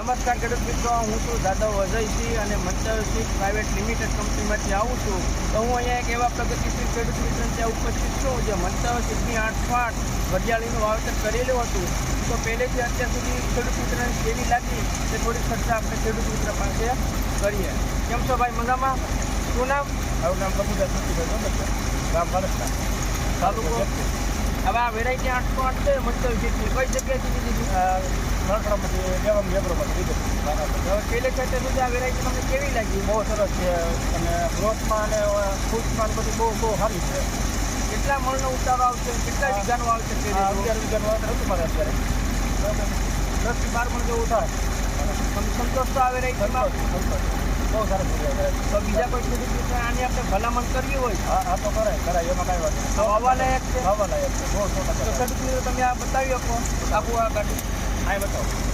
નમસ્કાર ખેડૂત મિત્રો, હું છું જાદવ અજયસિંહ અને મંતરસિંહ પ્રાઇવેટ લિમિટેડ કંપનીમાંથી આવું છું. તો હું અહીંયા એક એવા પ્રગતિશીલ ખેડૂત મિત્ર ત્યાં ઉપસ્થિત છું જે મંતરસિંહની 808 વરિયાળીનું વાવેતર કરેલું હતું. તો પહેલેથી અત્યાર સુધી ખેડૂત મિત્રને કેવી લાગી તે થોડી ચર્ચા આપણે ખેડૂત મિત્ર પાસે કરીએ. કેમ છો ભાઈ, મજામાં? શું નામ? મારું નામ કબૂતર સુખીભાઈ, ગામ ભારતના તાલુકો. હવે આ વેરાયટી 808 છે મંતરસિંહની, કઈ જગ્યાએથી લીધી? નળસરામાંથી દેવાંગ વેબ્રોમાંથી લીધું. હવે પહેલે છે તે સુધી આ વેરાયટી તમને કેવી લાગી? બહુ સરસ છે અને ગ્રોથમાં અને ફૂટમાં બધી બહુ સારી છે. કેટલા મણનો ઉતારો આવશે? કેટલા વીઘાનું આવશે? 11 વીઘાનું વાવેતર હતું મારે અત્યારે. 10 થી 12 મણ જેવું થાય. સંતોષ તો આ વેરાયટીમાં? બહુ સરસ છે. તો બીજા કોઈ ખેડૂત મિત્ર આની આપણે ભલામણ કરવી હોય હા તો કરાય એમાં કાંઈ વાત નહીં. તો હવા લાયક છે. વાવા લાયક છે, બહુ 100%. તો ખેડૂત મિત્રો તમે આ બતાવી શકો આખું આ ગાડી? હા, બતાવો.